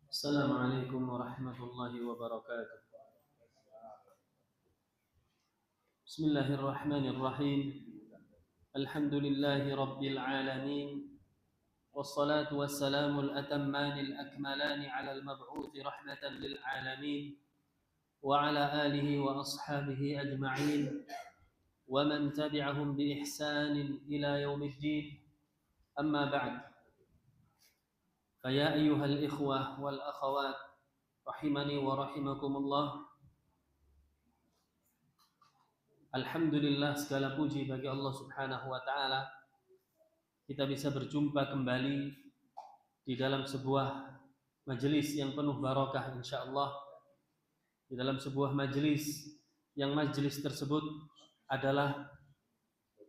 Assalamualaikum warahmatullahi wabarakatuh. Bismillahirrahmanirrahim. Alhamdulillahi rabbil alamin. Wassalatu wassalamu al-atammani al-akmalani ala al-mab'uthi rahmatan lil alamin wa ala alihi wa ashabihi ajma'in wa man tabi'ahum bi ihsanin ila yaumiddin. Amma ba'd. Faya ayyuhal ikhwah wal akhawat rahimani wa rahimakumullah. Alhamdulillah, segala puji bagi Allah Subhanahu wa ta'ala. Kita bisa berjumpa kembali di dalam sebuah majelis yang penuh barakah insyaallah. Di dalam sebuah majelis yang majelis tersebut adalah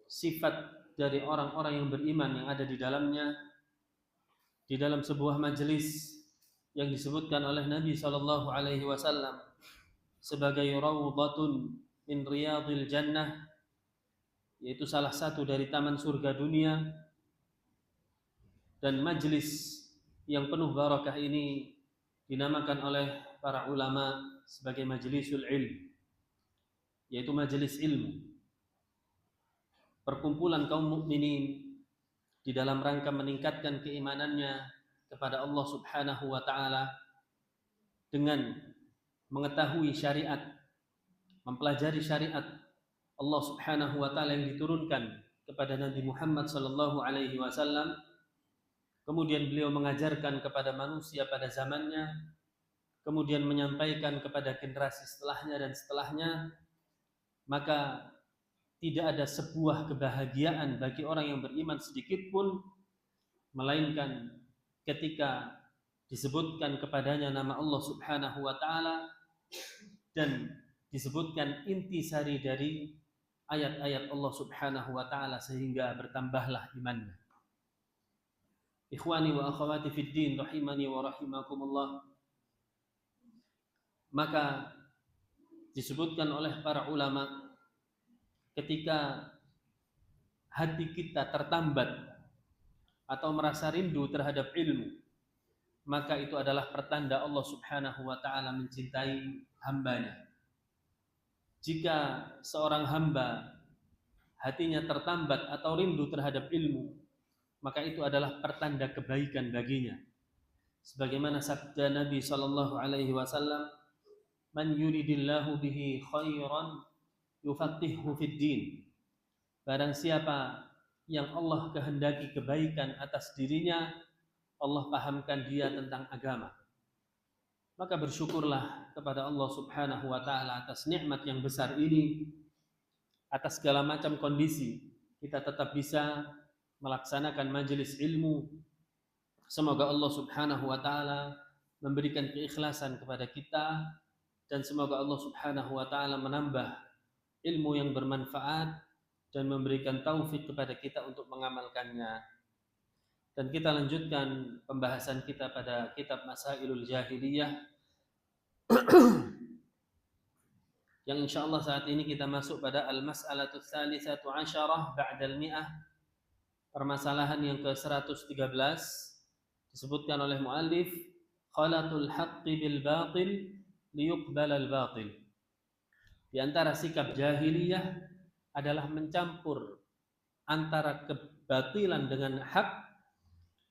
sifat dari orang-orang yang beriman yang ada di dalamnya. Di dalam sebuah majelis yang disebutkan oleh Nabi SAW sebagai rawdatun min riyadil jannah, yaitu salah satu dari taman surga dunia. Dan majlis yang penuh barakah ini dinamakan oleh para ulama sebagai majlisul ilm, yaitu majelis ilmu, perkumpulan kaum mukminin di dalam rangka meningkatkan keimanannya kepada Allah Subhanahu wa ta'ala dengan mengetahui syariat, mempelajari syariat Allah Subhanahu wa ta'ala yang diturunkan kepada Nabi Muhammad sallallahu alaihi wasallam. Kemudian beliau mengajarkan kepada manusia pada zamannya, kemudian menyampaikan kepada generasi setelahnya dan setelahnya. Maka tidak ada sebuah kebahagiaan bagi orang yang beriman sedikit pun, melainkan ketika disebutkan kepadanya nama Allah Subhanahu wa ta'ala dan disebutkan intisari dari ayat-ayat Allah Subhanahu wa ta'ala, sehingga bertambahlah imannya. Ikhwani wa akhwati fid din rahimani wa rahimakumullah. Maka disebutkan oleh para ulama, ketika hati kita tertambat atau merasa rindu terhadap ilmu, maka itu adalah pertanda Allah Subhanahu wa ta'ala mencintai hambanya. Jika seorang hamba hatinya tertambat atau rindu terhadap ilmu, maka itu adalah pertanda kebaikan baginya. Sebagaimana sabda Nabi sallallahu alaihi wasallam, "Man yuridillahu bihi khairan yufaqihuhu fid din." Barang siapa yang Allah kehendaki kebaikan atas dirinya, Allah pahamkan dia tentang agama. Maka bersyukurlah kepada Allah Subhanahu wa ta'ala atas nikmat yang besar ini. Atas segala macam kondisi kita tetap bisa melaksanakan majelis ilmu. Semoga Allah Subhanahu wa ta'ala memberikan keikhlasan kepada kita, dan semoga Allah Subhanahu wa ta'ala menambah ilmu yang bermanfaat dan memberikan taufik kepada kita untuk mengamalkannya. Dan kita lanjutkan pembahasan kita pada kitab Masailul Jahiliyah yang insyaallah saat ini kita masuk pada al-mas'alatu tsalitsatu asyarah ba'dal mi'ah, permasalahan yang ke-113. Disebutkan oleh muallif, khalatul haqqi bil batil liyuqbalal batil. Di antara sikap jahiliyah adalah mencampur antara kebatilan dengan hak.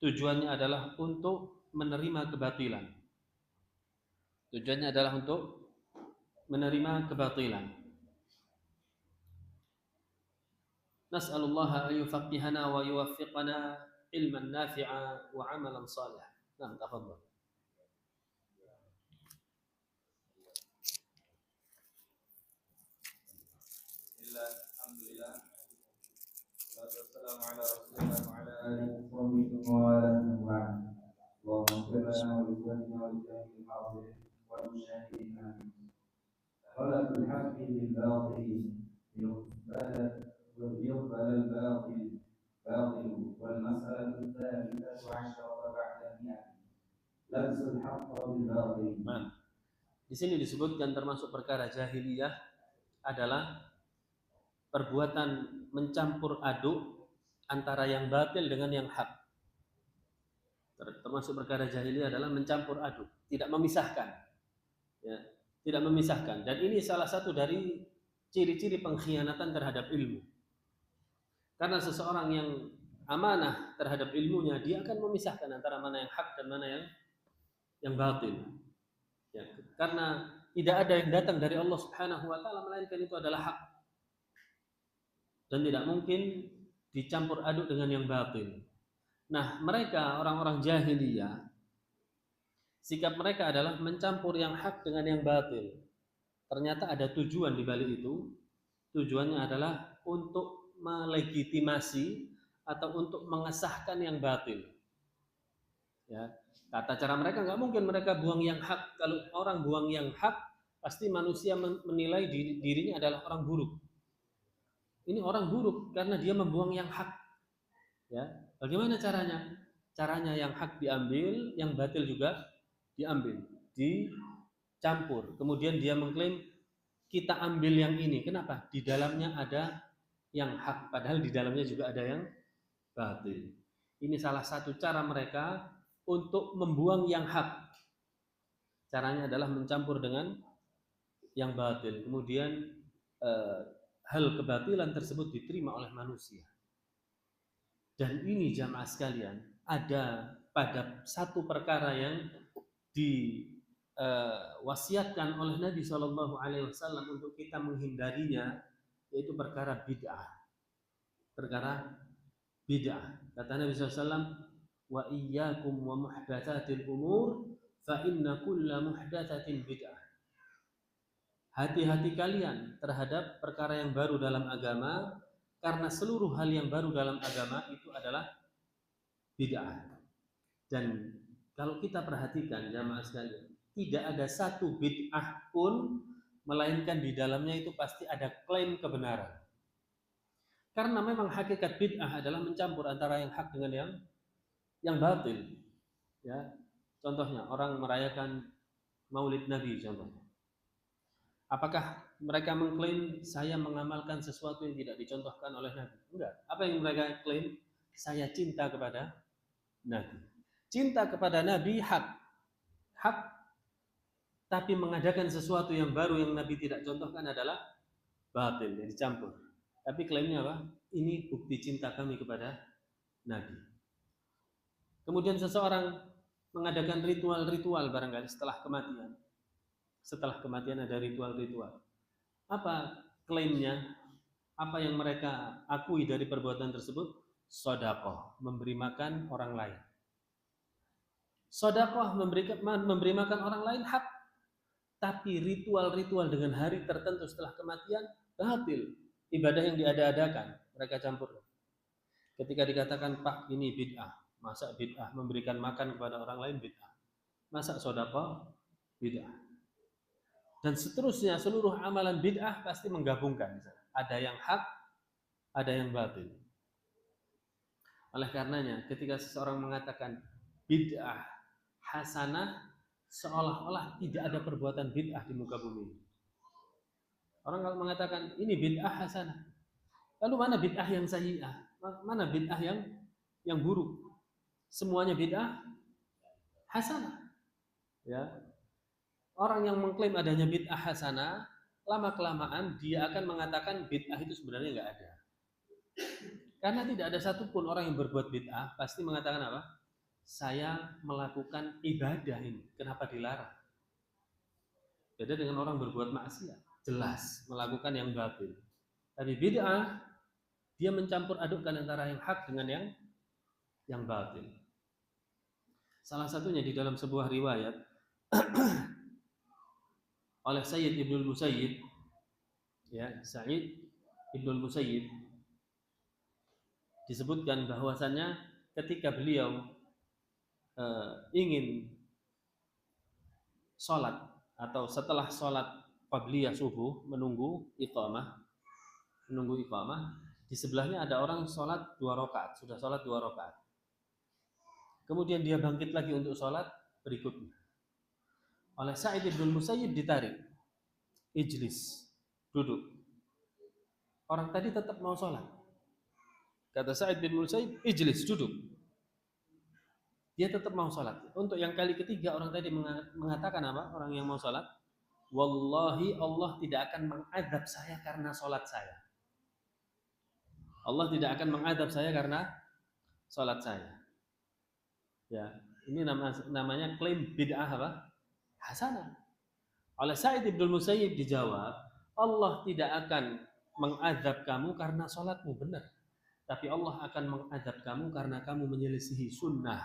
Tujuannya adalah untuk menerima kebatilan. Tujuannya adalah untuk menerima kebatilan. Nas'alullaha an yufaqqihana wa yuwaffiqana ilman nafi'a wa 'amalan salih. Nah, tafadhal. Alhamdulillah. Wassalamu ala Rasulillah wa ala alihi wa sahbihi wa ala Allahumma salli ala Muhammadin wa ala alihi wa sahbihi wa خلق الحق بالباطل ليقبل الباطل والمسألة الثالثة عشرة بعد المئة لبس الحق بالباطل. Nah, di sini disebutkan termasuk perkara jahiliyah adalah perbuatan mencampur aduk antara yang batil dengan yang hak. Termasuk perkara jahiliyah adalah mencampur aduk, tidak memisahkan, ya, tidak memisahkan. Dan ini salah satu dari ciri-ciri pengkhianatan terhadap ilmu. Karena seseorang yang amanah terhadap ilmunya, dia akan memisahkan antara mana yang hak dan mana yang batil. Ya, karena tidak ada yang datang dari Allah Subhanahu wa taala melainkan itu adalah hak. Dan tidak mungkin dicampur aduk dengan yang batil. Nah, mereka orang-orang jahiliyah, sikap mereka adalah mencampur yang hak dengan yang batil. Ternyata ada tujuan di balik itu. Tujuannya adalah untuk melegitimasi atau untuk mengesahkan yang batil. Ya, kata cara mereka nggak mungkin mereka buang yang hak. Kalau orang buang yang hak, pasti manusia menilai dirinya adalah orang buruk. Ini orang buruk karena dia membuang yang hak. Ya, bagaimana caranya? Caranya yang hak diambil, yang batil juga diambil, dicampur. Kemudian dia mengklaim kita ambil yang ini. Kenapa? Di dalamnya ada yang hak, padahal di dalamnya juga ada yang batil. Ini salah satu cara mereka untuk membuang yang hak. Caranya adalah mencampur dengan yang batil. Kemudian hal kebatilan tersebut diterima oleh manusia. Dan ini jamaah sekalian, ada pada satu perkara yang diwasiatkan oleh Nabi SAW untuk kita menghindarinya, yaitu perkara bid'ah. Perkara bid'ah. Kata Nabi SAW, wa iyyakum wa muhdatsatil umur fa inna kulla muhdatsatin bid'ah. Hati-hati kalian terhadap perkara yang baru dalam agama, karena seluruh hal yang baru dalam agama itu adalah bid'ah. Dan kalau kita perhatikan jamaah sekalian, tidak ada satu bid'ah pun melainkan di dalamnya itu pasti ada klaim kebenaran. Karena memang hakikat bid'ah adalah mencampur antara yang hak dengan yang batil. Ya, contohnya orang merayakan Maulid Nabi contohnya. Apakah mereka mengklaim saya mengamalkan sesuatu yang tidak dicontohkan oleh Nabi? Enggak. Apa yang mereka klaim? Saya cinta kepada Nabi. Cinta kepada Nabi hak. Hak. Tapi mengadakan sesuatu yang baru yang Nabi tidak contohkan adalah batil, jadi campur. Tapi klaimnya apa? Ini bukti cinta kami kepada Nabi. Kemudian seseorang mengadakan ritual-ritual barangkali setelah kematian. Setelah kematian ada ritual-ritual. Apa klaimnya? Apa yang mereka akui dari perbuatan tersebut? Sedekah, memberi makan orang lain. Sedekah, memberi makan orang lain hak. Tapi ritual-ritual dengan hari tertentu setelah kematian batil. Ibadah yang diada-adakan mereka campur. Ketika dikatakan Pak ini bid'ah, masa bid'ah memberikan makan kepada orang lain bid'ah, masa sedekah bid'ah. Dan seterusnya seluruh amalan bid'ah pasti menggabungkan. Ada yang hak, ada yang batil. Oleh karenanya ketika seseorang mengatakan bid'ah hasanah, seolah-olah tidak ada perbuatan bid'ah di muka bumi. Orang kalau mengatakan ini bid'ah hasanah, lalu mana bid'ah yang sayyi'ah? Mana bid'ah yang buruk? Semuanya bid'ah hasanah. Ya. Orang yang mengklaim adanya bid'ah hasanah, lama-kelamaan dia akan mengatakan bid'ah itu sebenarnya nggak ada. Karena tidak ada satupun orang yang berbuat bid'ah pasti mengatakan apa? Saya melakukan ibadah ini, kenapa dilarang? Beda dengan orang berbuat maksiat, jelas melakukan yang batil. Tapi bid'ah, dia mencampur adukkan antara yang hak dengan yang batil. Salah satunya di dalam sebuah riwayat oleh Sayyid Ibnul Musayyib, ya, Sa'id Ibnul Musayyib, disebutkan bahwasannya ketika beliau ingin sholat atau setelah sholat qabliyah subuh, menunggu iqamah, di sebelahnya ada orang sholat 2 rakaat, sudah sholat 2 rakaat. Kemudian dia bangkit lagi untuk sholat berikutnya. Oleh Sa'id bin Musayyib ditarik, ijlis, duduk. Orang tadi tetap mau sholat. Kata Sa'id bin Musayyib, ijlis, duduk. Dia tetap mau sholat. Untuk yang kali ketiga orang tadi mengatakan apa? Orang yang mau sholat, wallahi Allah tidak akan mengadab saya karena sholat saya. Allah tidak akan mengadab saya karena sholat saya. Ya, ini namanya klaim bid'ah apa? Hasanah. Oleh Sa'id bin Musayyib dijawab, Allah tidak akan mengadab kamu karena sholatmu benar, tapi Allah akan mengadab kamu karena kamu menyelisihi sunnah.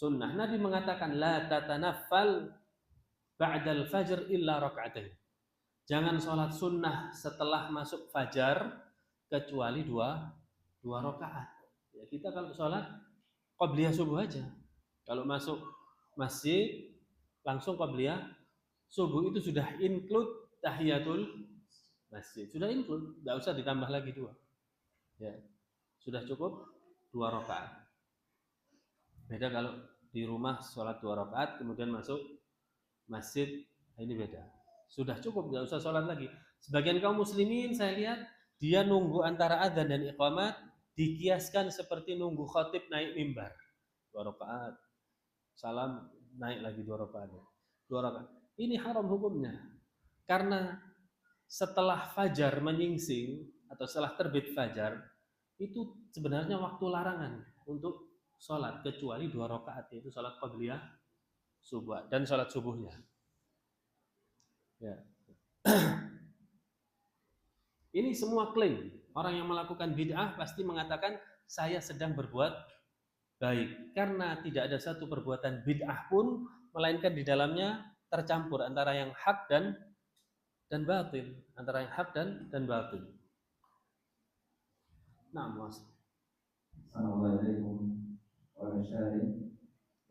Nabi mengatakan, la tatanaffal ba'dal fajr illa raka'atain. Jangan sholat sunnah setelah masuk fajar kecuali dua rakaat. Ya, kita kalau sholat qabliyah subuh aja. Kalau masuk masjid langsung qabliyah subuh itu sudah include tahiyatul masjid. Sudah include, enggak usah ditambah lagi 2. Ya. Sudah cukup 2 rakaat. Beda kalau di rumah sholat 2 rakaat kemudian masuk masjid, ini beda. Sudah cukup, enggak usah sholat lagi. Sebagian kaum muslimin saya lihat dia nunggu antara adzan dan iqamat dikiaskan seperti nunggu khatib naik mimbar. 2 rakaat. Salam, naik lagi 2 rakaat. 2 rakaat. Ini haram hukumnya. Karena setelah fajar menyingsing atau setelah terbit fajar itu sebenarnya waktu larangan untuk sholat kecuali 2 rakaat, yaitu sholat qabliyah subuh dan sholat subuhnya. Ya. Ini semua klaim. Orang yang melakukan bid'ah pasti mengatakan saya sedang berbuat baik, karena tidak ada satu perbuatan bid'ah pun melainkan di dalamnya tercampur antara yang hak dan batil, antara yang hak dan batil. Nah, Mas. Assalamualaikum warahmatullahi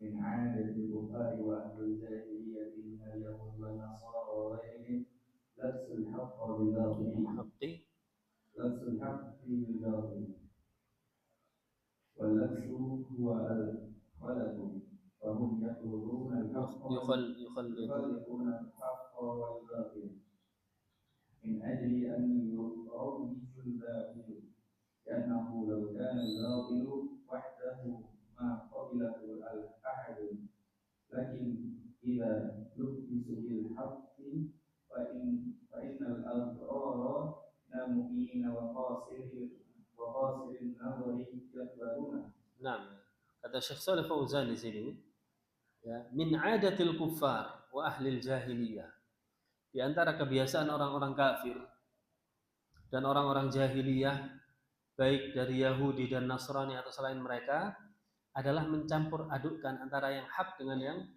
min 'adati al-kufari wa ahli al-jahiliyyah min al-yahud wa nasara wa ghairihim labsul haqqi bil batil wal labsu huwa al-khalaqu wa hum yaquluna al-haqqa yukhalliduna al-haqqa wal batil min ajli an yurawiju al-batil لأنه لو كان الباطل وحده ما قبله الأحد لكن إذا لبس بالحق فإن الأضرار نامئين وقاصر النظر يقبلون. Nah, kata Syekh Shalih Fauzan di sini, ya, min adatil kuffar wa ahlil jahiliyah. Di antara kebiasaan orang-orang kafir dan orang-orang jahiliyah, baik dari Yahudi dan Nasrani atau selain mereka, adalah mencampur adukkan antara yang hak dengan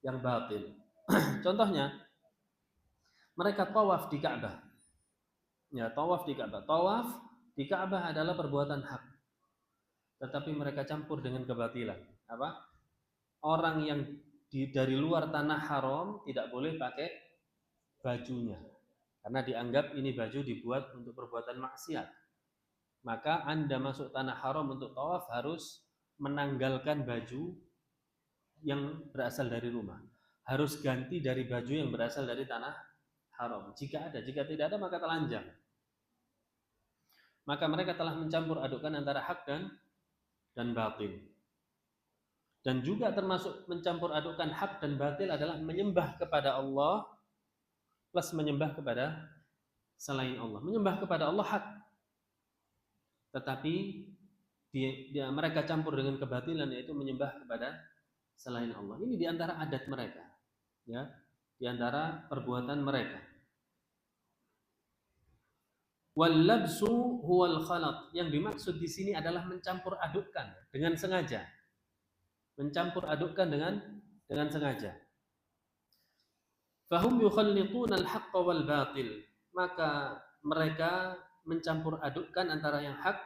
yang batil. Contohnya, mereka tawaf di Ka'bah. Ya, tawaf di Ka'bah. Tawaf di Ka'bah adalah perbuatan hak, tetapi mereka campur dengan kebatilan. Apa? Orang yang dari luar tanah haram tidak boleh pakai bajunya, karena dianggap ini baju dibuat untuk perbuatan maksiat. Maka Anda masuk tanah haram untuk tawaf harus menanggalkan baju yang berasal dari rumah. Harus ganti dari baju yang berasal dari tanah haram. Jika tidak ada maka telanjang. Maka mereka telah mencampur adukkan antara hak dan batil. Dan juga termasuk mencampur adukkan hak dan batil adalah menyembah kepada Allah plus menyembah kepada selain Allah. Menyembah kepada Allah hak, tetapi mereka campur dengan kebatilan, yaitu menyembah kepada selain Allah. Ini diantara adat mereka, ya, diantara perbuatan mereka. Wal labsu huwal khalat. Yang dimaksud di sini adalah mencampur adukkan dengan sengaja. Mencampur adukkan dengan sengaja. Fahum yukhallituna al-haqqa wal batil. Maka mereka mencampur adukkan antara yang hak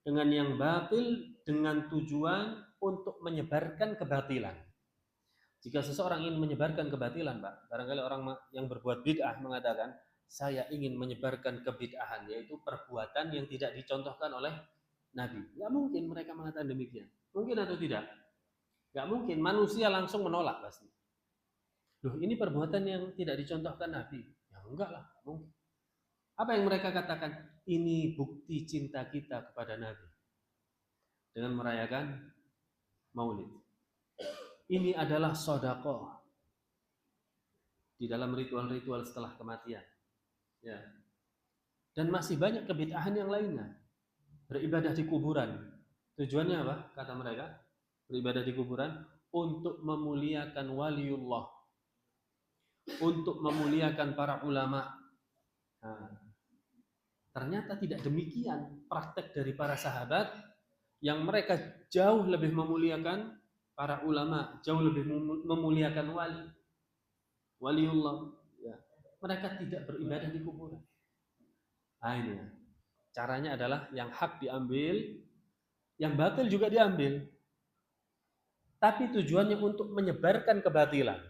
dengan yang batil dengan tujuan untuk menyebarkan kebatilan. Jika seseorang ingin menyebarkan kebatilan, Pak, barangkali orang yang berbuat bid'ah mengatakan, saya ingin menyebarkan kebid'ahan, yaitu perbuatan yang tidak dicontohkan oleh Nabi. Nggak mungkin mereka mengatakan demikian. Mungkin atau tidak? Nggak mungkin. Manusia langsung menolak pasti. Loh, ini perbuatan yang tidak dicontohkan Nabi. Ya enggak lah, mungkin. Apa yang mereka katakan? Ini bukti cinta kita kepada Nabi dengan merayakan Maulid. Ini adalah sedekah di dalam ritual-ritual setelah kematian. Ya. Dan masih banyak kebid'ahan yang lainnya. Beribadah di kuburan. Tujuannya apa? Kata mereka, beribadah di kuburan untuk memuliakan waliullah, untuk memuliakan para ulama. Nah, ternyata tidak demikian praktek dari para sahabat yang mereka jauh lebih memuliakan para ulama, jauh lebih memuliakan waliullah. Ya. Mereka tidak beribadah di kuburan. Nah, ini caranya adalah yang hak diambil, yang batil juga diambil. Tapi tujuannya untuk menyebarkan kebatilan.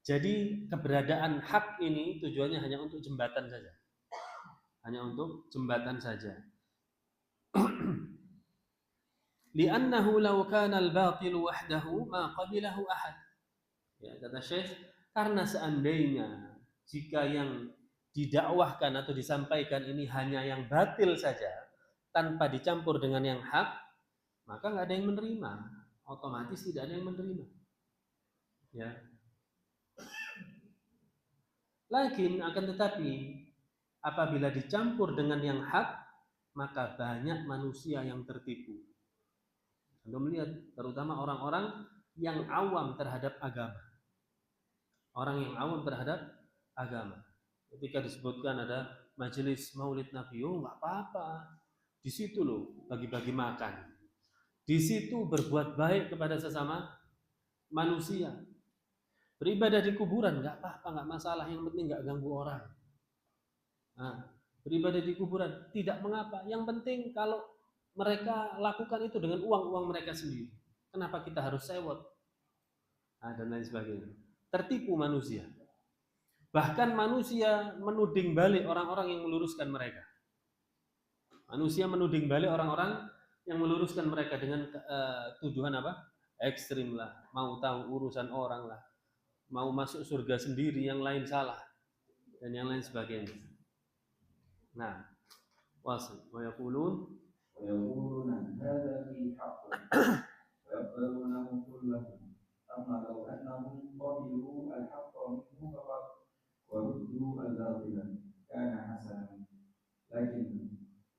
Jadi keberadaan hak ini tujuannya hanya untuk jembatan saja. Hanya untuk jembatan saja. Li'annahu law kana al-batil wahdahu ma qabilahu ahad. Ya, kata Syekh, karena seandainya jika yang didakwahkan atau disampaikan ini hanya yang batil saja tanpa dicampur dengan yang hak, maka nggak ada yang menerima. Otomatis tidak ada yang menerima. Ya. Lakin akan tetapi apabila dicampur dengan yang hak, maka banyak manusia yang tertipu. Anda melihat terutama orang-orang yang awam terhadap agama. Orang yang awam terhadap agama. Ketika disebutkan ada majelis Maulid Nabi, oh nggak apa-apa. Di situ loh bagi-bagi makan. Di situ berbuat baik kepada sesama manusia. Beribadah di kuburan nggak apa-apa, nggak masalah. Yang penting nggak ganggu orang. Nah, beribadah di kuburan tidak mengapa. Yang penting kalau mereka lakukan itu dengan uang-uang mereka sendiri. Kenapa kita harus sewot? Nah, dan lain sebagainya. Tertipu manusia. Bahkan manusia menuding balik orang-orang yang meluruskan mereka. Manusia menuding balik orang-orang yang meluruskan mereka dengan tuduhan apa? Ekstrim lah. Mau tahu urusan orang lah. Mau masuk surga sendiri, yang lain salah. Dan yang lain sebagainya. Nah, wasal. Wa yaqulun ويقولون هذا في حق ويقبلونه كله أما لو أنهم قبلوا الحق منه فقط وردوا الباطل كان حسنا لكن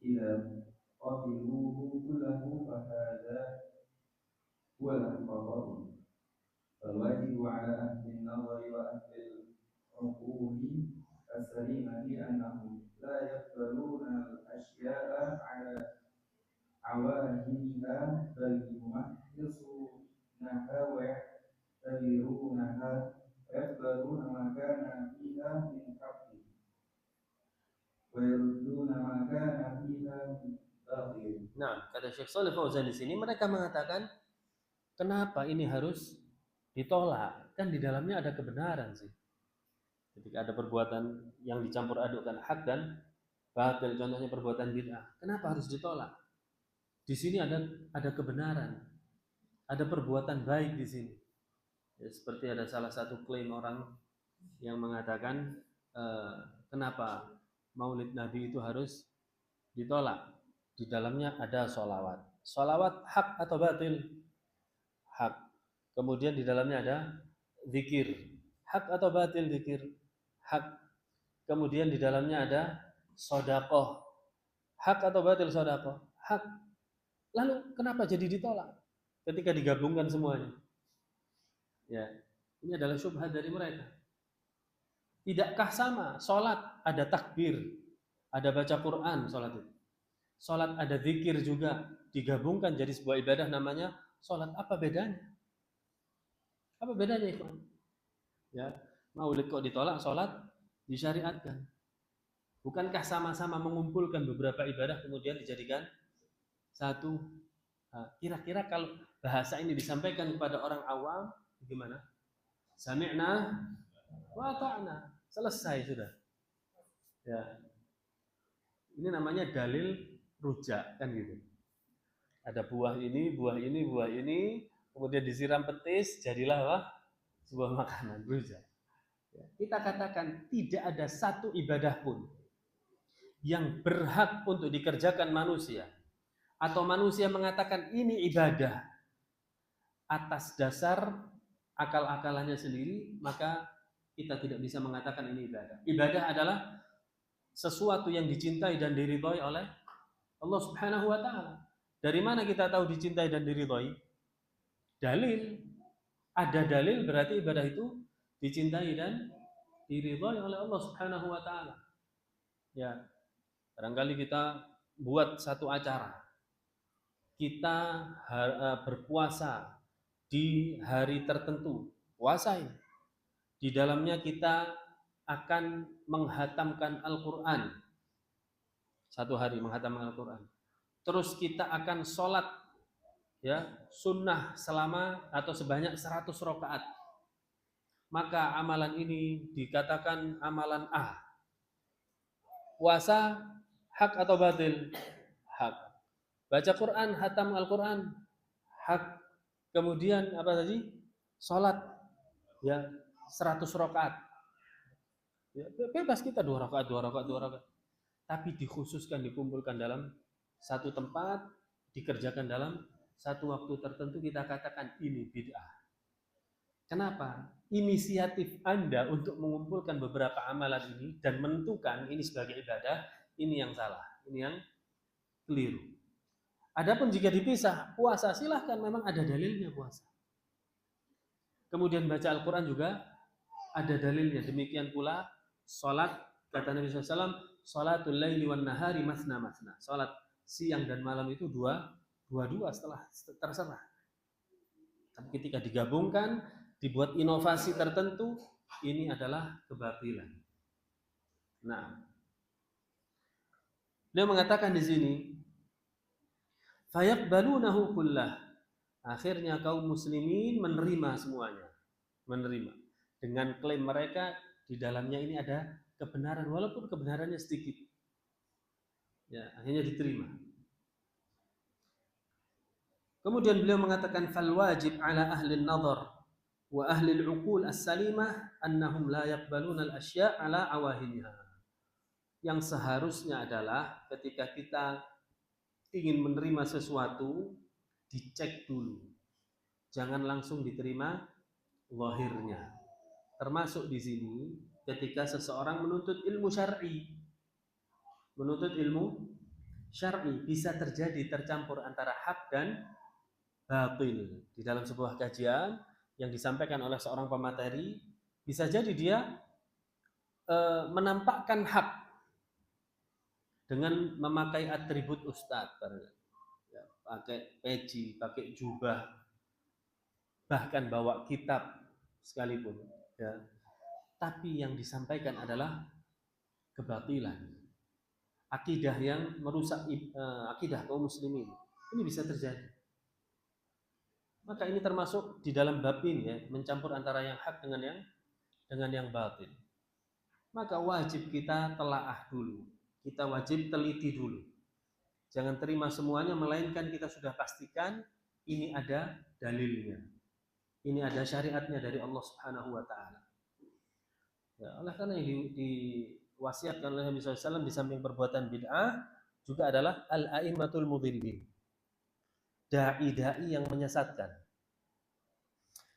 إذا قبلوه كله فهذا هو الخطأ فالواجب على أهل النظر وأهل العقول السليمة أنهم لا يقبلون الأشياء على عواهنها بل يمحصونها ويعتبرونها ويقبلون ما كان فيها من حق ويردون ما كان فيها من باطل. Nah, kata Syekh Shalih Fauzan di sini, mereka mengatakan, kenapa ini harus ditolak? Kan di dalamnya ada kebenaran sih. Ketika ada perbuatan yang dicampur adukkan hak dan batil, contohnya perbuatan bid'ah, kenapa harus ditolak? Di sini ada kebenaran, ada perbuatan baik di sini. Ya, seperti ada salah satu klaim orang yang mengatakan kenapa Maulid Nabi itu harus ditolak? Di dalamnya ada sholawat. Sholawat hak atau batil? Hak. Kemudian di dalamnya ada zikir. Hak atau batil zikir? Hak. Kemudian di dalamnya ada sedekah. Hak atau batil sedekah? Hak. Lalu kenapa jadi ditolak ketika digabungkan semuanya? Ya, ini adalah syubhat dari mereka. Tidakkah sama? Sholat ada takbir, ada baca Quran, sholat itu. Sholat ada zikir juga, digabungkan jadi sebuah ibadah namanya sholat. Apa bedanya? Apa bedanya itu? Ya, Maulid kok ditolak, sholat disyariatkan. Bukankah sama-sama mengumpulkan beberapa ibadah kemudian dijadikan satu? Kira-kira kalau bahasa ini disampaikan kepada orang awam, Gimana? Sami'na wa ata'na. Selesai sudah. Ya. Ini namanya dalil rujak kan gitu. Ada buah ini, kemudian disiram petis, jadilah apa? Sebuah makanan rujak. Ya. Kita katakan tidak ada satu ibadah pun yang berhak untuk dikerjakan manusia atau manusia mengatakan ini ibadah atas dasar akal-akalannya sendiri, maka kita tidak bisa mengatakan ini ibadah. Ibadah adalah sesuatu yang dicintai dan diridhoi oleh Allah Subhanahu wa taala. Dari mana kita tahu dicintai dan diridhoi? Dalil. Ada dalil berarti ibadah itu dicintai dan diridhoi oleh Allah Subhanahu wa taala. Ya. Barangkali kita buat satu acara. Kita berpuasa di hari tertentu. Puasa ini. Di dalamnya kita akan menghatamkan Al-Quran. Satu hari menghatamkan Al-Quran. Terus kita akan sholat ya sunnah selama atau sebanyak 100 rakaat. Maka amalan ini dikatakan amalan A. Puasa hak atau batil? Hak. Baca Quran, hatam Al-Quran, hak. Kemudian apa tadi? Sholat ya 100 rakaat. Ya, bebas kita 2 rakaat. Tapi dikhususkan, dikumpulkan dalam satu tempat, dikerjakan dalam satu waktu tertentu, kita katakan ini bid'ah. Kenapa? Inisiatif Anda untuk mengumpulkan beberapa amalan ini dan menentukan ini sebagai ibadah, ini yang salah, ini yang keliru. Adapun jika dipisah, puasa silahkan, memang ada dalilnya puasa. Kemudian baca Al-Quran juga ada dalilnya. Demikian pula sholat, kata Nabi SAW, sholatul laili wan nahari masna masna. Sholat siang dan malam itu dua setelah terserah. Tapi ketika digabungkan, dibuat inovasi tertentu, ini adalah kebatilan. Nah, dia mengatakan di sini, fayaqbalunahu kullah. Akhirnya kaum muslimin menerima semuanya, menerima dengan klaim mereka di dalamnya ini ada kebenaran, walaupun kebenarannya sedikit. Ya, akhirnya diterima. Kemudian beliau mengatakan fal wajib ala ahli an-nadhar wa ahli al-uqul as-salimah annahum la yaqbaluna al-asya' ala awahiniha. Yang seharusnya adalah ketika kita ingin menerima sesuatu, dicek dulu. Jangan langsung diterima zahirnya. Termasuk di sini ketika seseorang menuntut ilmu syar'i. Menuntut ilmu syar'i bisa terjadi tercampur antara hak dan batil. Di dalam sebuah kajian yang disampaikan oleh seorang pemateri, bisa jadi dia menampakkan hak dengan memakai atribut ustadz, ya, pakai peci, pakai jubah, bahkan bawa kitab sekalipun. Ya. Tapi yang disampaikan adalah kebatilan, akidah yang merusak akidah kaum muslimin. Ini bisa terjadi. Maka ini termasuk di dalam bab ini ya, mencampur antara yang hak dengan yang batil. Maka wajib kita telaah dulu. Kita wajib teliti dulu. Jangan terima semuanya, melainkan kita sudah pastikan ini ada dalilnya. Ini ada syariatnya dari Allah Subhanahu wa taala. Ya, oleh karena yang diwasiatkan oleh Nabi SAW di samping perbuatan bid'ah juga adalah al-a'immatul mudhillin. Dai-dai yang menyesatkan.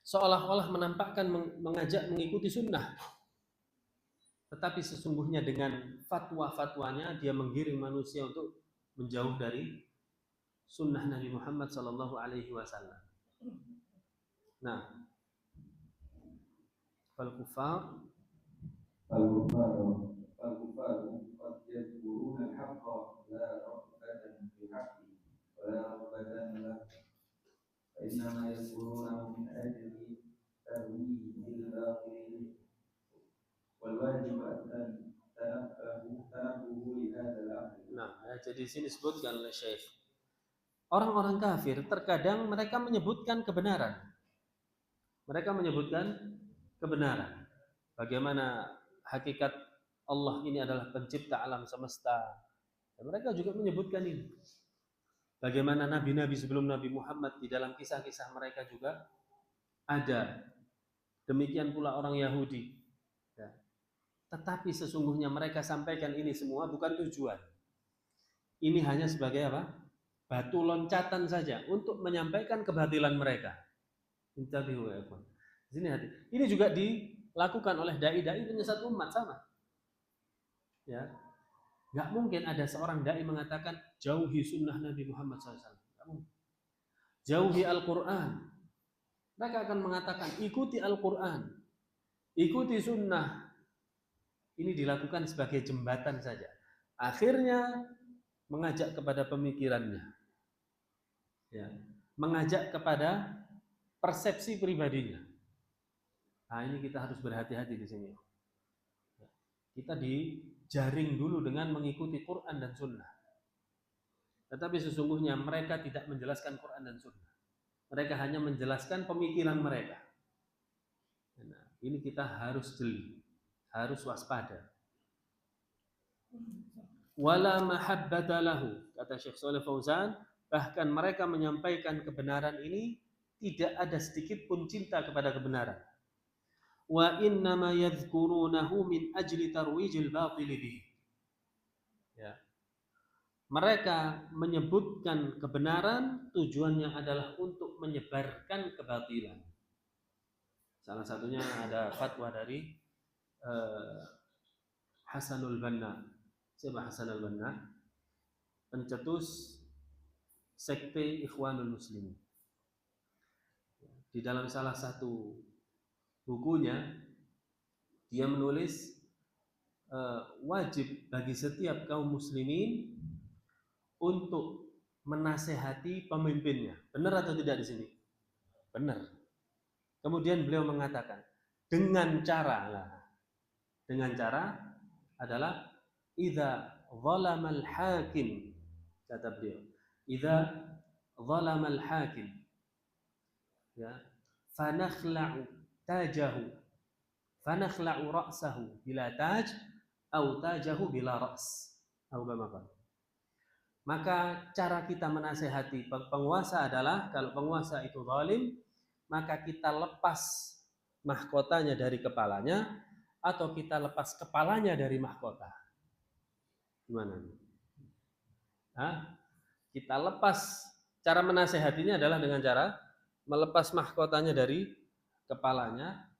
Seolah-olah menampakkan mengajak mengikuti sunnah. Tetapi sesungguhnya dengan fatwa-fatwanya dia menggiring manusia untuk menjauh dari sunnah Nabi Muhammad sallallahu alaihi wasallam. Nah, fal-kufar qad yadhkuruna al-haqqa la rabbatan fi haqqi wa la rabbatan lahu fa innama yadhkuruna min ajli tarwihil batil wal wajib an tanabbuhu li hadzal amr. Nah, jadi sini disebutkan oleh Syekh, orang-orang kafir terkadang mereka menyebutkan kebenaran, Mereka menyebutkan kebenaran. Bagaimana hakikat Allah ini adalah pencipta alam semesta. Dan mereka juga menyebutkan ini. Bagaimana nabi-nabi sebelum Nabi Muhammad di dalam kisah-kisah mereka juga ada. Demikian pula orang Yahudi. Ya. Tetapi sesungguhnya mereka sampaikan ini semua bukan tujuan. Ini hanya sebagai apa? Batu loncatan saja untuk menyampaikan kebatilan mereka. Intabihu ya ikhwan. Sini hati. Ini juga dilakukan oleh dai-dai penyesat umat sama. Ya, nggak mungkin ada seorang dai mengatakan jauhi sunnah Nabi Muhammad SAW. Nggak mungkin. Jauhi Al-Quran. Mereka akan mengatakan ikuti Al-Quran, ikuti sunnah. Ini dilakukan sebagai jembatan saja. Akhirnya mengajak kepada pemikirannya, ya, mengajak kepada persepsi pribadinya. Nah ini kita harus berhati-hati di sini. Kita dijaring dulu dengan mengikuti Quran dan Sunnah. Tetapi sesungguhnya mereka tidak menjelaskan Quran dan Sunnah. Mereka hanya menjelaskan pemikiran mereka. Nah, ini kita harus jeli, harus waspada. Wala mahabbata lahu, kata Syekh Shalih Fauzan, bahkan mereka menyampaikan kebenaran ini tidak ada sedikit pun cinta kepada kebenaran. Wa innama yadhkurunahu min ajli tarwijil batil bihi. Ya. Mereka menyebutkan kebenaran tujuannya adalah untuk menyebarkan kebatilan. Salah satunya ada fatwa dari Hasanul Banna. Siapa Hasanul Banna? Pencetus sekte Ikhwanul Muslimin. Di dalam salah satu bukunya dia menulis wajib bagi setiap kaum muslimin untuk menasehati pemimpinnya. Benar atau tidak di sini? Benar. Kemudian beliau mengatakan dengan cara adalah idza zalamal hakim, kata beliau, idza zalamal hakim, ya, fanakhla'u tajahu, fanakhla'u ra'sahu bila taj atau tajahu bila ra's, atau bagaimana. Maka cara kita menasehati penguasa adalah kalau penguasa itu zalim, maka kita lepas mahkotanya dari kepalanya atau kita lepas kepalanya dari mahkota. Gimana? Hah? Kita lepas, cara menasehatinya adalah dengan cara melepas mahkotanya dari kepalanya.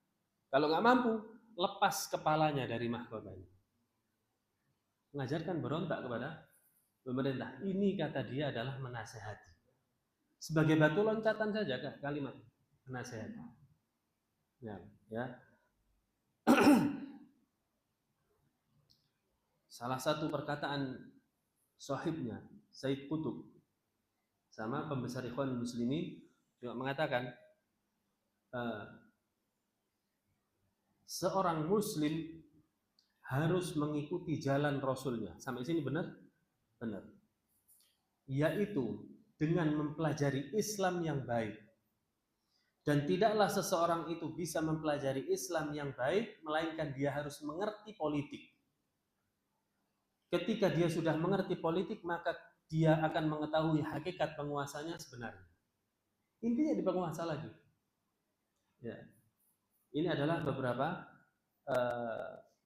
Kalau nggak mampu, lepas kepalanya dari mahkotanya. Mengajarkan berontak kepada pemerintah. Ini kata dia adalah menasehati. Sebagai batu loncatan saja kalimat menasehati. Ya. Salah satu perkataan sahibnya Said Qutb sama pembesar Ikhwanul Muslimin juga mengatakan seorang muslim harus mengikuti jalan Rasulnya. Sampai sini benar? Benar. Yaitu dengan mempelajari Islam yang baik. Dan tidaklah seseorang itu bisa mempelajari Islam yang baik melainkan dia harus mengerti politik. Ketika dia sudah mengerti politik, maka dia akan mengetahui hakikat penguasanya sebenarnya. Intinya di penguasa lagi. Ya. Ini adalah beberapa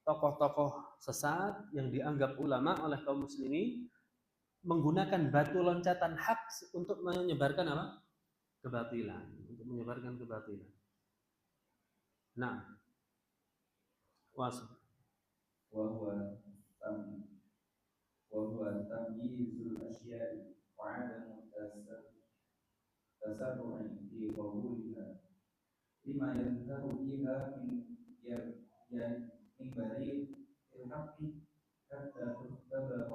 tokoh-tokoh sesat yang dianggap ulama oleh kaum muslimin menggunakan batu loncatan hak untuk menyebarkan apa? Kebatilan, untuk menyebarkan kebatilan. Nah, wasf وهو تمييز الأشياء وعدم التسرع في قبولها لما يظهر فيها من بريء الحق حتى تختبر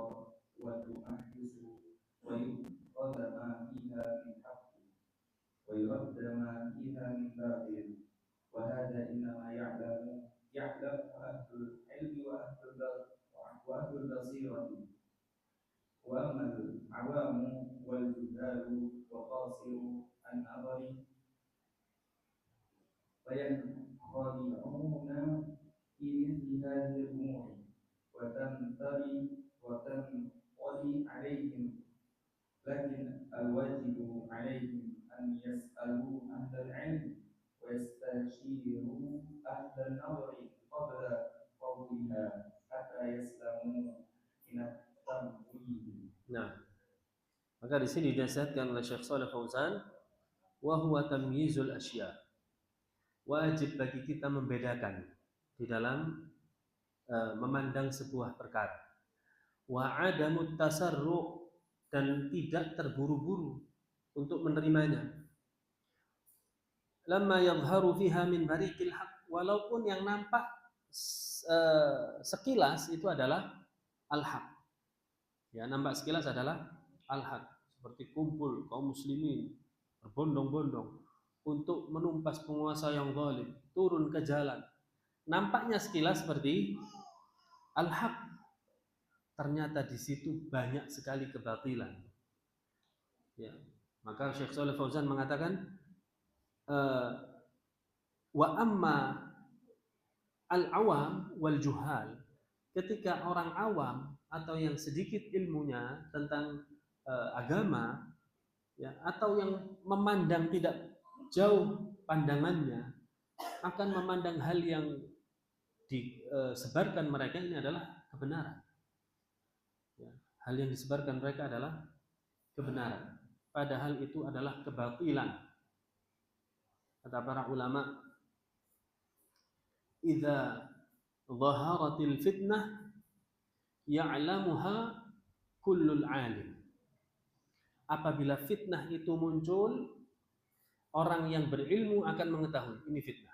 وتمحص ويؤخذ ما فيها من حق ويرد ما فيها من باطل وهذا إنما يعلم أهل العلم وأهل البصيرة وأما العوام والجهال وقاصر النظر فينخدعون في مثل هذه الأمور وتنطلي عليهم، لكن الواجب عليهم أن يسألوا أهل العلم ويستشيروا أهل النظر قبل قولها حتى يسلموا من التمويل. Nah, maka di sini dinasihatkan oleh Syekh Shalih Fauzan, wa huwa tamyizul asya. Wajib bagi kita membedakan di dalam memandang sebuah perkara. Wa adamut tasarru', dan tidak terburu-buru untuk menerimanya. Lamma yadhharu fiha min bariqil haq, walaupun yang nampak sekilas itu adalah al-haq. Ya, nampak sekilas adalah al-haq, seperti kumpul kaum muslimin berbondong-bondong untuk menumpas penguasa yang zalim, turun ke jalan. Nampaknya sekilas seperti al-haq, ternyata di situ banyak sekali kebatilan. Ya, maka Syekh Shalih Fauzan mengatakan, wa amma al-awam wal juhal, ketika orang awam atau yang sedikit ilmunya tentang agama, ya, atau yang memandang tidak jauh pandangannya, akan memandang hal yang disebarkan mereka ini adalah kebenaran. Ya, hal yang disebarkan mereka adalah kebenaran, padahal itu adalah kebatilan. Kata para ulama, idza dhaharatil fitnah ya'lamuha kullul alim. Apabila fitnah itu muncul, orang yang berilmu akan mengetahui ini fitnah.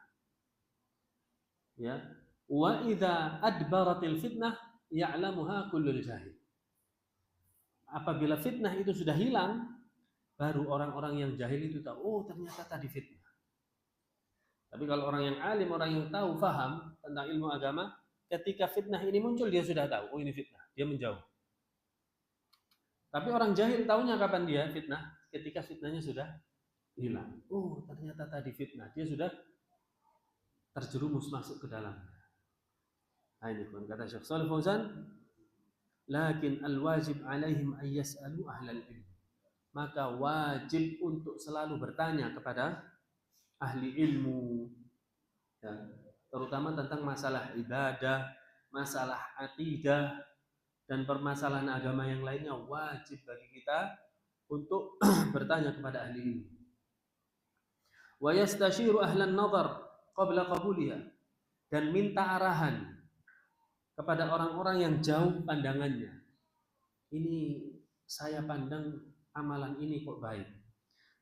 Ya, wa idza adbaratil fitnah ya'lamuha kullul jahil. Apabila fitnah itu sudah hilang, baru orang-orang yang jahil itu tahu, oh ternyata tadi fitnah. Tapi kalau orang yang alim, orang yang tahu, faham tentang ilmu agama, ketika fitnah ini muncul dia sudah tahu, oh ini fitnah, dia menjauh. Tapi orang jahil tahunya kapan dia fitnah? Ketika fitnahnya sudah hilang. Oh ternyata tadi fitnah, dia sudah terjerumus masuk ke dalamnya. Nah ini pun kata Syekh Shalih Fauzan, lakin al-wajib alaihim an yas'alu ahlal ilm. Maka wajib untuk selalu bertanya kepada ahli ilmu, ya, terutama tentang masalah ibadah, masalah akidah, dan permasalahan agama yang lainnya. Wajib bagi kita untuk bertanya kepada ahli ilmu. Wa yastashiru ahlan nazar qabla qabuliha, dan minta arahan kepada orang-orang yang jauh pandangannya. Ini saya pandang amalan ini kok baik,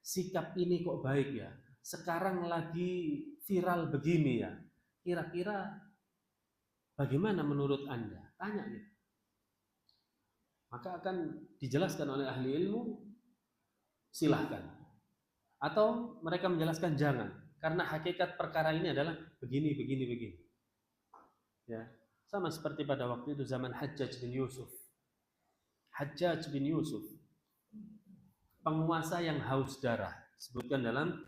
sikap ini kok baik ya, sekarang lagi viral begini ya, kira-kira bagaimana menurut Anda? Tanya gitu. Maka akan dijelaskan oleh ahli ilmu, silahkan. Atau mereka menjelaskan jangan, karena hakikat perkara ini adalah begini. Ya, sama seperti pada waktu itu zaman Hajjaj bin Yusuf. Hajjaj bin Yusuf, penguasa yang haus darah, sebutkan dalam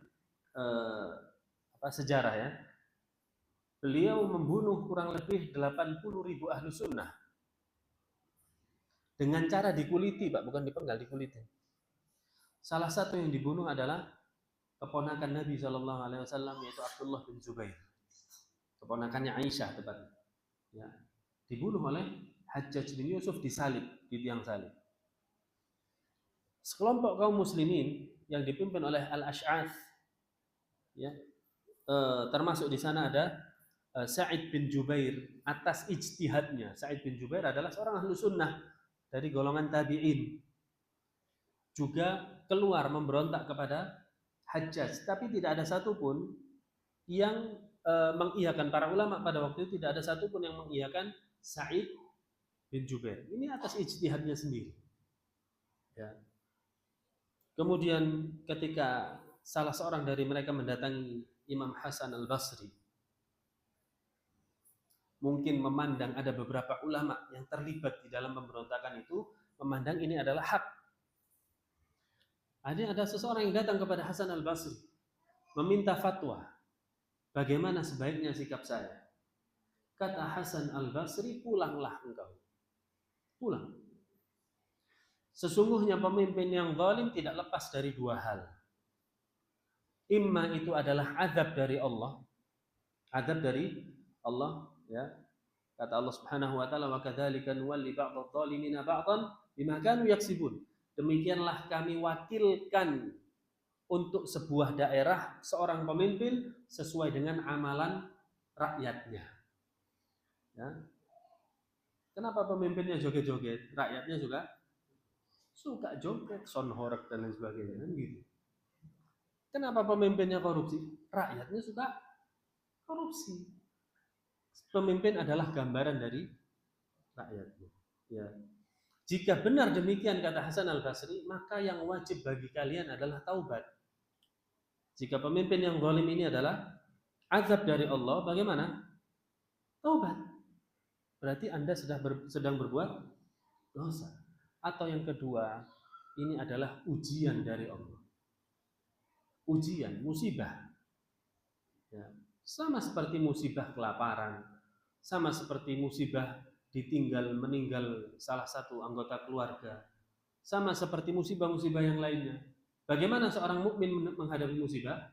sejarah ya. Beliau membunuh kurang lebih 80.000 ahlu sunnah dengan cara dikuliti, Pak, bukan dipenggal, dikuliti. Salah satu yang dibunuh adalah keponakan Nabi SAW, yaitu Abdullah bin Zubair, keponakannya Aisyah tepatnya. Ya, dibunuh oleh Hajjaj bin Yusuf, disalib di tiang salib. Sekelompok kaum muslimin yang dipimpin oleh Al-Ash'ath, ya, termasuk di sana ada Sa'id bin Jubair, atas ijtihadnya. Sa'id bin Jubair adalah seorang ahlu sunnah dari golongan tabi'in, juga keluar memberontak kepada Hajjaj, tapi tidak ada satupun yang mengiyakan. Para ulama pada waktu itu tidak ada satupun yang mengiyakan Sa'id bin Jubair. Ini atas ijtihadnya sendiri. Ya. Kemudian ketika salah seorang dari mereka mendatangi Imam Hasan al-Basri, mungkin memandang ada beberapa ulama yang terlibat di dalam pemberontakan itu, memandang ini adalah hak. Ada seseorang yang datang kepada Hasan al-Basri meminta fatwa. bagaimana sebaiknya sikap saya? Kata Hasan Al-Basri, pulanglah engkau. Pulang. Sesungguhnya pemimpin yang zalim tidak lepas dari dua hal. Imma itu adalah azab dari Allah. Azab dari Allah, ya. Kata Allah Subhanahu wa taala, "Wa kadzalika nuwalli ba'dadh dhalimina ba'dhan bima kanu yaksibun." Demikianlah kami wakilkan untuk sebuah daerah seorang pemimpin sesuai dengan amalan rakyatnya. Ya. Kenapa pemimpinnya joget-joget? Rakyatnya juga suka joget, sonhorek dan lain sebagainya, kan gitu. Kenapa pemimpinnya korupsi? Rakyatnya suka korupsi. Pemimpin adalah gambaran dari rakyatnya. Ya. Jika benar demikian kata Hasan Al-Basri, maka yang wajib bagi kalian adalah taubat. Jika pemimpin yang zalim ini adalah azab dari Allah, bagaimana? Taubat. Berarti Anda sedang berbuat dosa. Atau yang kedua, ini adalah ujian dari Allah. Ujian, musibah. Ya. Sama seperti musibah kelaparan, sama seperti musibah meninggal salah satu anggota keluarga, sama seperti musibah-musibah yang lainnya. Bagaimana seorang mukmin menghadapi musibah?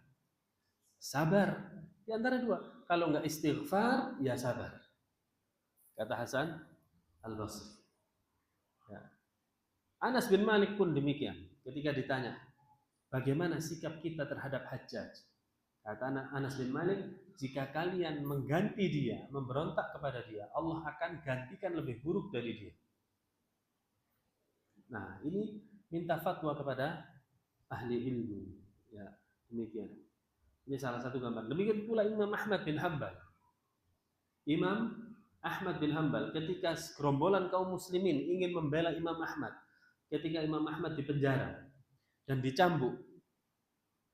Sabar. Di antara dua. Kalau nggak istighfar, ya sabar. Kata Hasan Al-Basri. Ya. Anas bin Malik pun demikian. Ketika ditanya, bagaimana sikap kita terhadap Hajjaj? Kata Anas bin Malik, jika kalian mengganti dia, memberontak kepada dia, Allah akan gantikan lebih buruk dari dia. Nah, ini minta fatwa kepada ahli ilmu. Ya, demikian. Ini salah satu gambar. Demikian pula Imam Ahmad bin Hanbal. Imam Ahmad bin Hanbal ketika gerombolan kaum muslimin ingin membela Imam Ahmad, ketika Imam Ahmad dipenjara dan dicambuk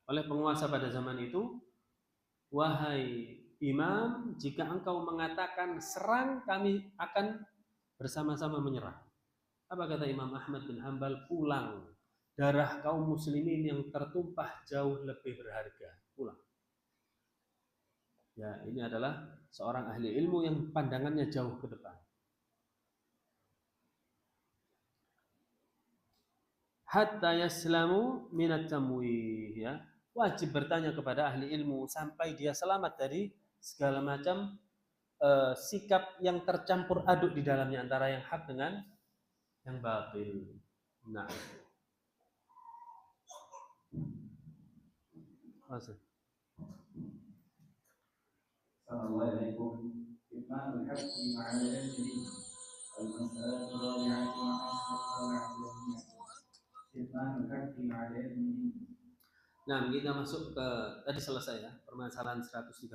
oleh penguasa pada zaman itu, wahai imam, jika engkau mengatakan serang, kami akan bersama-sama menyerang. Apa kata Imam Ahmad bin Hanbal? Pulang. Darah kaum muslimin yang tertumpah jauh lebih berharga. Pulang. Ya, ini adalah seorang ahli ilmu yang pandangannya jauh ke depan. Hatta yaslamu minat tamwih, ya. Wajib bertanya kepada ahli ilmu sampai dia selamat dari segala macam sikap yang tercampur aduk di dalamnya antara yang hak dengan yang batil. Nah, masuk. Assalamualaikum. Kitmanul haqqi ma'al ilmi. Al-mas'alatu rabi'atu ma'al kitmanul haqqi ma'al ilmi. Nah, kita masuk ke tadi selesai ya, permasalahan 113.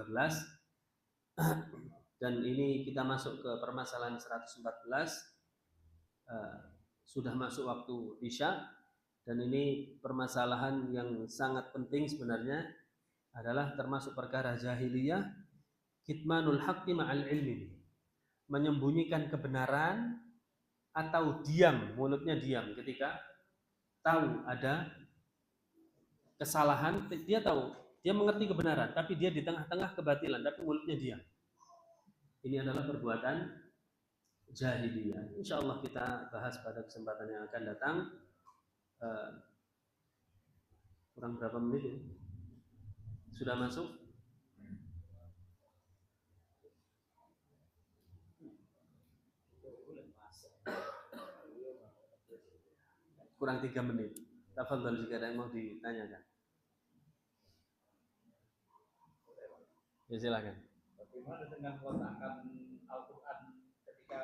Dan ini kita masuk ke permasalahan 114. Sudah masuk waktu Isya, dan ini permasalahan yang sangat penting sebenarnya, adalah termasuk perkara jahiliyah, kitmanul haqqi ma'al ilmi, menyembunyikan kebenaran atau diam, mulutnya diam ketika tahu ada kesalahan. Dia tahu, dia mengerti kebenaran, tapi dia di tengah-tengah kebatilan, tapi mulutnya diam. Ini adalah perbuatan jahiliyah. Insya Allah kita bahas pada kesempatan yang akan datang. Kurang berapa menit ya? Sudah masuk? Kurang 3 menit. Tafadhol jika ada yang mau ditanyakan. Ya silakan. Bagaimana dengan meletakkan Al-Quran ketika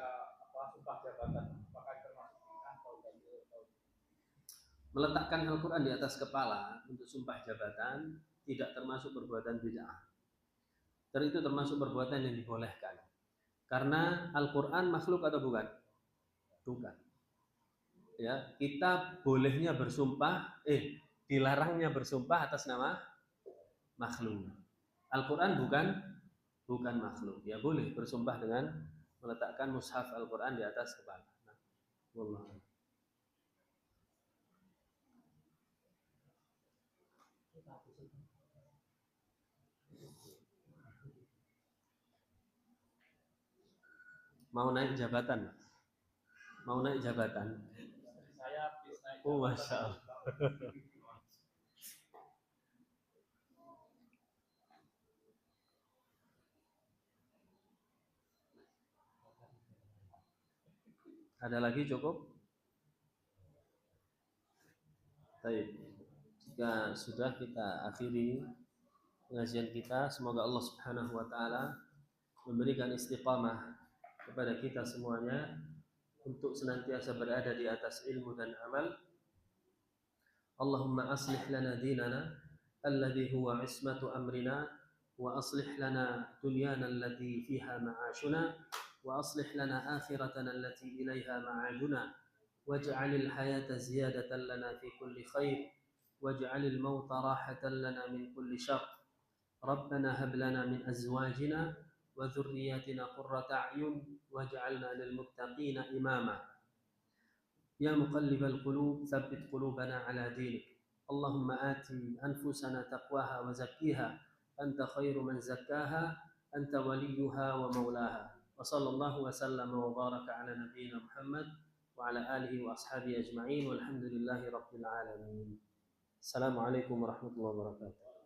sumpah jabatan? Apakah termasuk atau Meletakkan Al-Quran di atas kepala untuk sumpah jabatan tidak termasuk perbuatan bid'ah. Itu termasuk perbuatan yang dibolehkan. Karena Al-Quran makhluk atau bukan? Bukan. Ya, kita bolehnya bersumpah, dilarangnya bersumpah atas nama makhluk. Al-Quran bukan makhluk. Ya boleh bersumpah dengan meletakkan mushaf Al-Quran di atas kepala. Nah, wallah. Mau naik jabatan? Mau naik jabatan? Saya habis naik Oh, jabatan. Masya Allah. Ada lagi cukup? Baik. Jika sudah, kita akhiri pengajian kita. Semoga Allah Subhanahu wa taala memberikan istiqamah kepada kita semuanya untuk senantiasa berada di atas ilmu dan amal. Allahumma aslih lana dinana alladhi huwa ismatu amrina wa aslih lana dunyana allati fiha ma'ashuna wa aslih lana akhiratana allati ilaiha ma'aduna waj'alil hayata ziyadatan lana fi kulli khair waj'alil mauta rahatan lana min kulli syarr. Rabbana hab lana min azwajina wa dhurriyyatina qurrata a'yun waj'alna lil muttaqina imama. يا مقلب القلوب ثبت قلوبنا على دينك. اللهم آت أنفسنا تقواها وزكيها أنت خير من زكاها أنت وليها ومولاها. وصلى الله وسلم وبارك على نبينا محمد وعلى آله وأصحابه أجمعين والحمد لله رب العالمين. السلام عليكم ورحمة الله وبركاته.